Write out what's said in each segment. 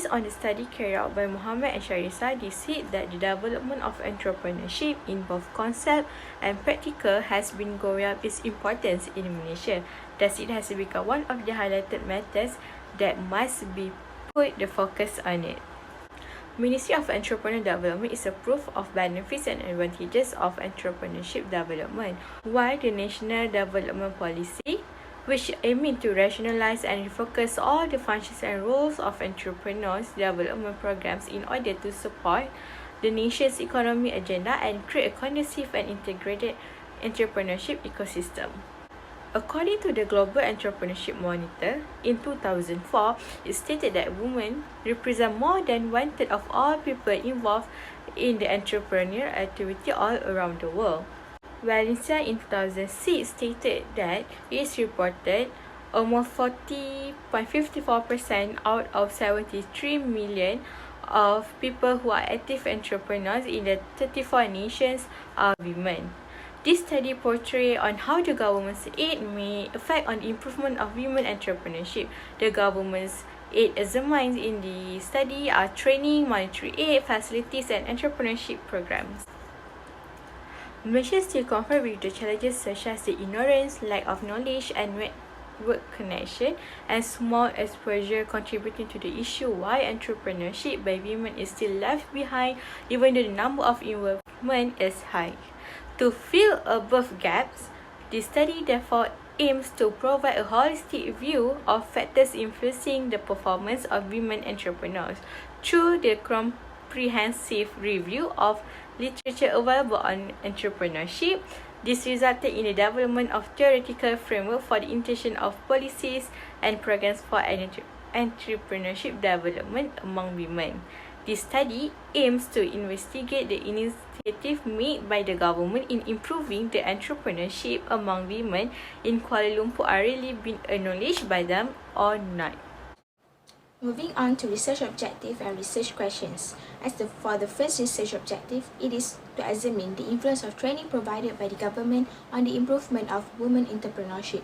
Based on the study carried out by Muhammad and Syahirah, they said that the development of entrepreneurship in both concept and practical has been growing up its importance in Malaysia. Thus, it has become one of the highlighted matters that must be put the focus on it. Ministry of Entrepreneurial Development is a proof of benefits and advantages of entrepreneurship development, while the National Development Policy, which aiming to rationalize and refocus all the functions and roles of entrepreneurs development programs in order to support the nation's economic agenda and create a conducive and integrated entrepreneurship ecosystem. According to the Global Entrepreneurship Monitor, in 2004, it stated that women represent more than 1/3 of all people involved in the entrepreneurial activity all around the world. Valencia in 2006 stated that it is reported almost 40.54% out of 73 million of people who are active entrepreneurs in the 34 nations are women. This study portrays on how the government's aid may affect on the improvement of women entrepreneurship. The government's aid examined in the study are training, monetary aid, facilities and entrepreneurship programs. Malaysia still confronted with the challenges such as the ignorance, lack of knowledge and network connection, and small exposure contributing to the issue why entrepreneurship by women is still left behind even though the number of involvement is high. To fill above gaps, the study therefore aims to provide a holistic view of factors influencing the performance of women entrepreneurs through the comprehensive review of literature available on entrepreneurship. This resulted in the development of theoretical framework for the intention of policies and programs for entrepreneurship development among women. This study aims to investigate the initiative made by the government in improving the entrepreneurship among women in Kuala Lumpur are really being acknowledged by them or not. Moving on to research objective and research questions. For the first research objective, it is to examine the influence of training provided by the government on the improvement of women entrepreneurship.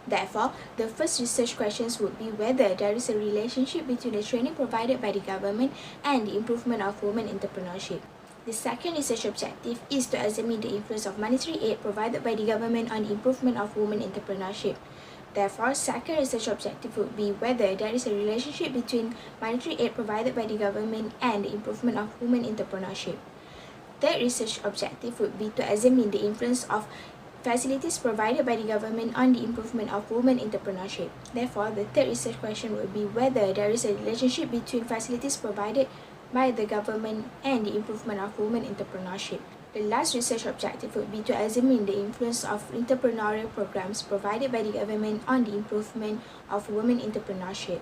Therefore, the first research questions would be whether there is a relationship between the training provided by the government and the improvement of women entrepreneurship. The second research objective is to examine the influence of monetary aid provided by the government on the improvement of women entrepreneurship. Therefore, second research objective would be whether there is a relationship between monetary aid provided by the government and the improvement of women entrepreneurship. Third research objective would be to examine the influence of facilities provided by the government on the improvement of women entrepreneurship. Therefore, the third research question would be whether there is a relationship between facilities provided by the government and the improvement of women entrepreneurship. The last research objective would be to examine the influence of entrepreneurial programs provided by the government on the improvement of women entrepreneurship.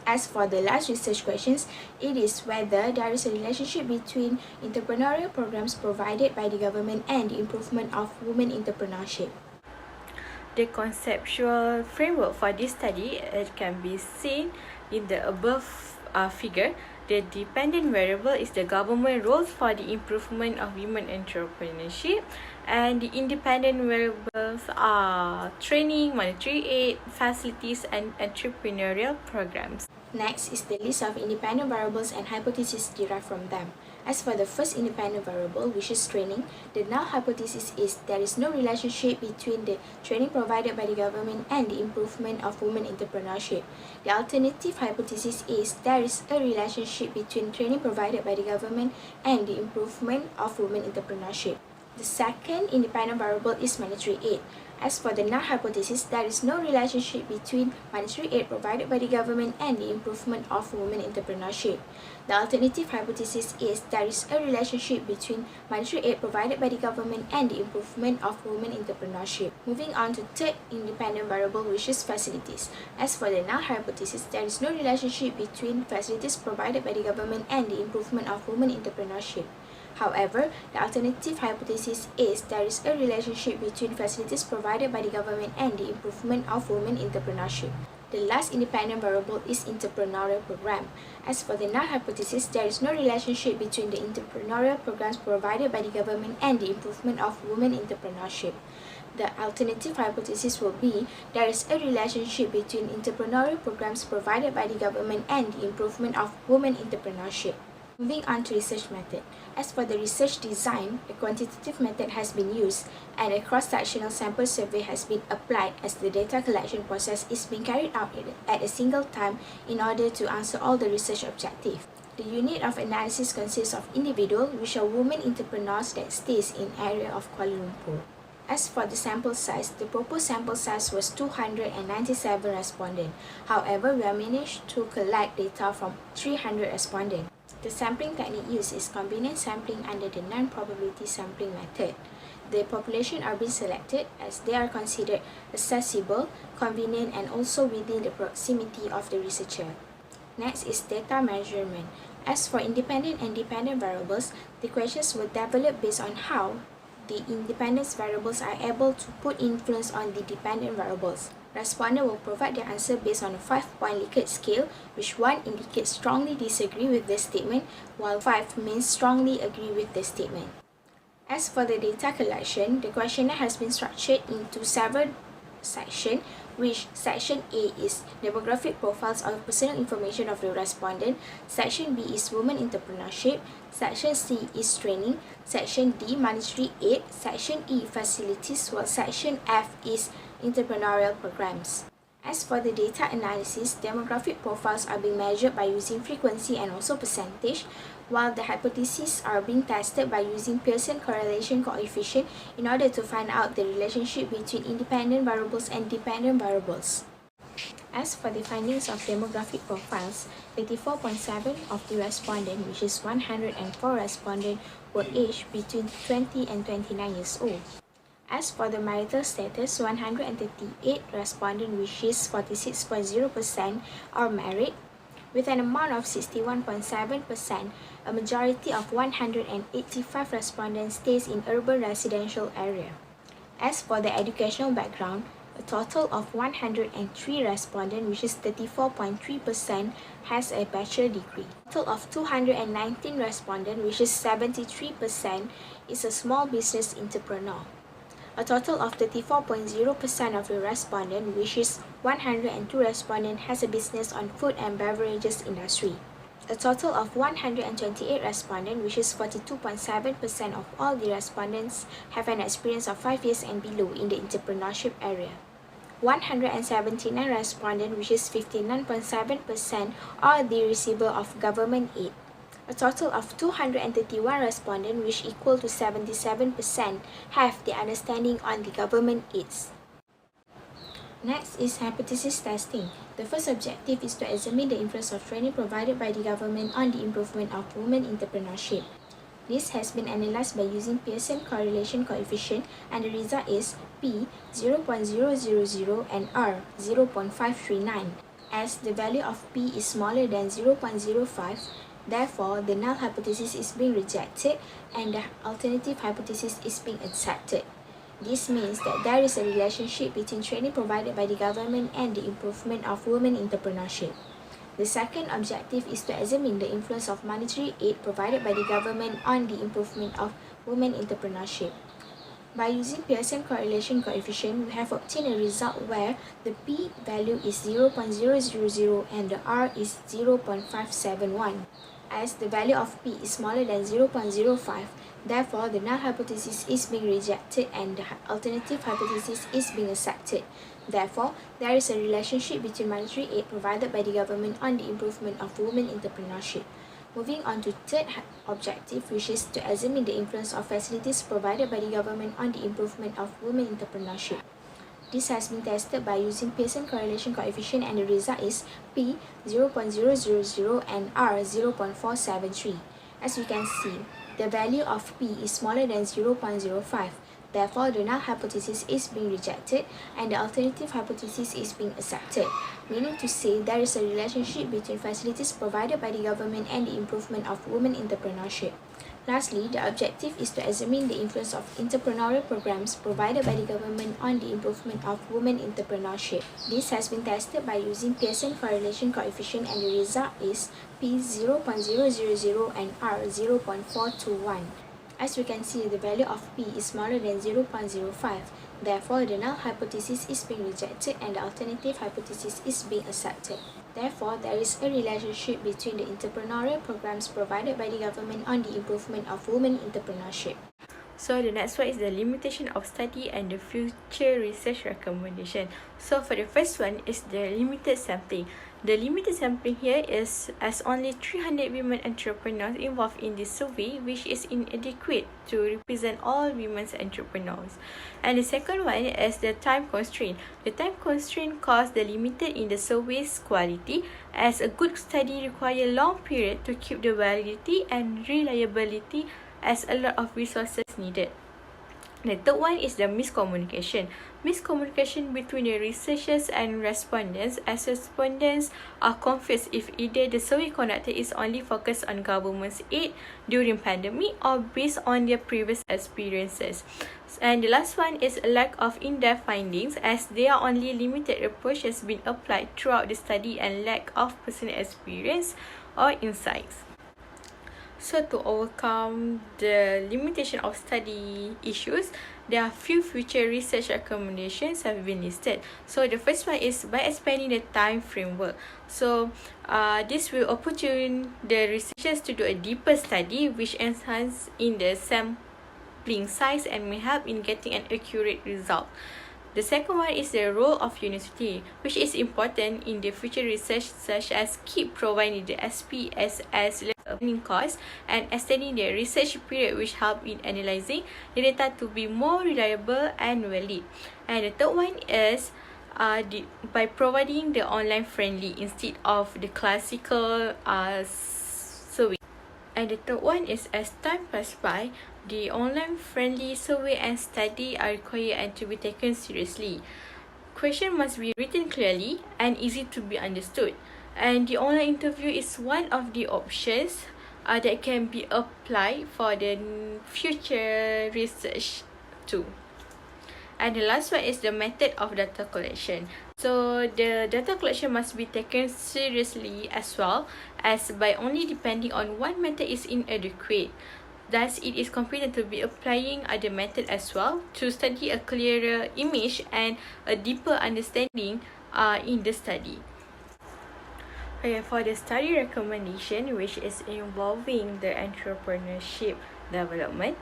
As for the last research questions, it is whether there is a relationship between entrepreneurial programs provided by the government and the improvement of women entrepreneurship. The conceptual framework for this study can be seen in the above figure. The dependent variable is the government roles for the improvement of women entrepreneurship, and the independent variables are training, monetary aid, facilities, and entrepreneurial programs. Next is the list of independent variables and hypotheses derived from them. As for the first independent variable, which is training, the null hypothesis is there is no relationship between the training provided by the government and the improvement of women entrepreneurship. The alternative hypothesis is there is a relationship between training provided by the government and the improvement of women entrepreneurship. The second independent variable is monetary aid. As for the null hypothesis, there is no relationship between monetary aid provided by the government and the improvement of women entrepreneurship. The alternative hypothesis is there is a relationship between monetary aid provided by the government and the improvement of women entrepreneurship. Moving on to third independent variable, which is facilities. As for the null hypothesis, there is no relationship between facilities provided by the government and the improvement of women entrepreneurship. However, the alternative hypothesis is there is a relationship between facilities provided by the government and the improvement of women entrepreneurship. The last independent variable is entrepreneurial program. As for the null hypothesis, there is no relationship between the entrepreneurial programs provided by the government and the improvement of women entrepreneurship. The alternative hypothesis will be there is a relationship between entrepreneurial programs provided by the government and the improvement of women entrepreneurship. Moving on to research method. As for the research design, a quantitative method has been used and a cross-sectional sample survey has been applied as the data collection process is being carried out at a single time in order to answer all the research objectives. The unit of analysis consists of individual, which are women entrepreneurs that stays in area of Kuala Lumpur. As for the sample size, the proposed sample size was 297 respondents. However, we have managed to collect data from 300 respondents. The sampling technique used is convenient sampling under the non-probability sampling method. The population are being selected as they are considered accessible, convenient, and also within the proximity of the researcher. Next is data measurement. As for independent and dependent variables, the questions were developed based on how the independent variables are able to put influence on the dependent variables. Respondents will provide their answer based on a 5-point Likert scale, which 1 indicates strongly disagree with the statement, while 5 means strongly agree with the statement. As for the data collection, the questionnaire has been structured into several sections, which Section A is demographic profiles of personal information of the respondent, Section B is women entrepreneurship, Section C is training, Section D monetary aid, Section E facilities, while Section F is entrepreneurial programs. As for the data analysis, demographic profiles are being measured by using frequency and also percentage, while the hypotheses are being tested by using Pearson correlation coefficient in order to find out the relationship between independent variables and dependent variables. As for the findings of demographic profiles, 84.7% of the respondents, which is 104 respondents, were aged between 20 and 29 years old. As for the marital status, 138 respondents, which is 46.0%, are married. With an amount of 61.7%, a majority of 185 respondents stays in urban residential area. As for the educational background, a total of 103 respondents, which is 34.3%, has a bachelor degree. A total of 219 respondents, which is 73%, is a small business entrepreneur. A total of 34.0% of the respondents, which is 102 respondents, has a business on food and beverages industry. A total of 128 respondents, which is 42.7% of all the respondents, have an experience of 5 years and below in the entrepreneurship area. 179 respondents, which is 59.7%, are the receiver of government aid. A total of 231 respondents, which equal to 77%, have the understanding on the government aids. Next is hypothesis testing. The first objective is to examine the influence of training provided by the government on the improvement of women entrepreneurship. This has been analyzed by using Pearson correlation coefficient, and the result is P 0.000 and R 0.539. As the value of P is smaller than 0.05, therefore, the null hypothesis is being rejected and the alternative hypothesis is being accepted. This means that there is a relationship between training provided by the government and the improvement of women entrepreneurship. The second objective is to examine the influence of monetary aid provided by the government on the improvement of women entrepreneurship. By using Pearson correlation coefficient, we have obtained a result where the P value is 0.000 and the R is 0.571. As the value of P is smaller than 0.05, therefore the null hypothesis is being rejected and the alternative hypothesis is being accepted. Therefore, there is a relationship between monetary aid provided by the government on the improvement of women entrepreneurship. Moving on to third objective, which is to examine the influence of facilities provided by the government on the improvement of women entrepreneurship. This has been tested by using Pearson correlation coefficient, and the result is P 0.000 and R 0.473. As you can see, the value of P is smaller than 0.05. Therefore, the null hypothesis is being rejected and the alternative hypothesis is being accepted, meaning to say there is a relationship between facilities provided by the government and the improvement of women entrepreneurship. Lastly, the objective is to examine the influence of entrepreneurial programs provided by the government on the improvement of women entrepreneurship. This has been tested by using Pearson correlation coefficient, and the result is P 0.000 and R 0.421. As we can see, the value of P is smaller than 0.05. Therefore, the null hypothesis is being rejected and the alternative hypothesis is being accepted. Therefore, there is a relationship between the entrepreneurial programs provided by the government on the improvement of women entrepreneurship. So the next one is the limitation of study and the future research recommendation. So for the first one is the limited sampling. The limited sampling here is as only 300 women entrepreneurs involved in this survey, which is inadequate to represent all women's entrepreneurs. And the second one is the time constraint. The time constraint caused the limited in the survey's quality, as a good study requires long period to keep the validity and reliability, as a lot of resources needed. The third one is the miscommunication. Miscommunication between the researchers and respondents, as respondents are confused if either the survey conducted is only focused on government's aid during pandemic or based on their previous experiences. And the last one is a lack of in-depth findings, as there are only limited approaches being applied throughout the study and lack of personal experience or insights. So to overcome the limitation of study issues, there are few future research recommendations have been listed. So the first one is by expanding the time framework. So this will opportune the researchers to do a deeper study which enhance in the sampling size and may help in getting an accurate result. The second one is the role of university, which is important in the future research, such as keep providing the SPSS learning course and extending the research period, which help in analyzing the data to be more reliable and valid. And the third one is by providing the online friendly instead of the classical survey. And the third one is, as time passes by, the online friendly survey and study are required and to be taken seriously. Question must be written clearly and easy to be understood. And the online interview is one of the options that can be applied for the future research too. And the last one is the method of data collection. So the data collection must be taken seriously as well, as by only depending on one method is inadequate. Thus, it is competent to be applying other method as well to study a clearer image and a deeper understanding in the study. Okay, for the study recommendation, which is involving the entrepreneurship development,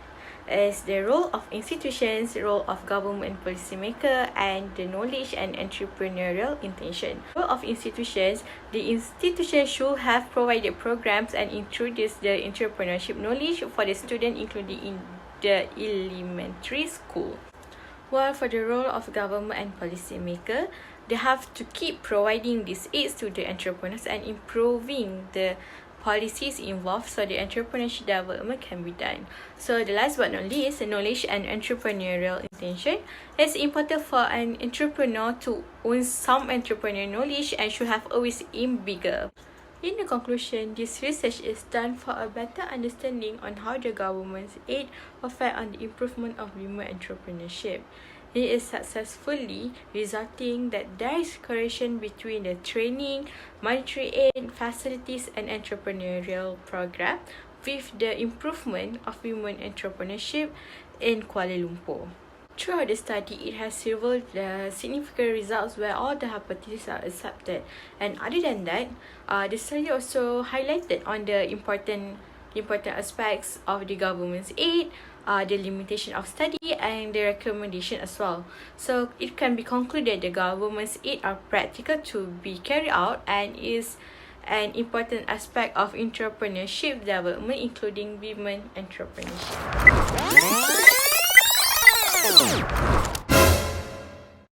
is the role of institutions, role of government policymaker, and the knowledge and entrepreneurial intention. Role of institutions: the institution should have provided programs and introduced the entrepreneurship knowledge for the student, including in the elementary school. While for the role of government and policymaker, they have to keep providing these aids to the entrepreneurs and improving the policies involved so the entrepreneurship development can be done. So the last but not least, the knowledge and entrepreneurial intention. It's important for an entrepreneur to own some entrepreneurial knowledge and should have always aim bigger. In the conclusion, this research is done for a better understanding on how the government's aid affect on the improvement of women entrepreneurship. It is successfully resulting that there is correlation between the training, monetary aid, facilities and entrepreneurial program with the improvement of women entrepreneurship in Kuala Lumpur. Throughout the study, it has revealed the significant results where all the hypotheses are accepted. And other than that, the study also highlighted on the important aspects of the government's aid, the limitation of study and the recommendation as well. So it can be concluded the government's aid are practical to be carried out and is an important aspect of entrepreneurship development, including women entrepreneurship.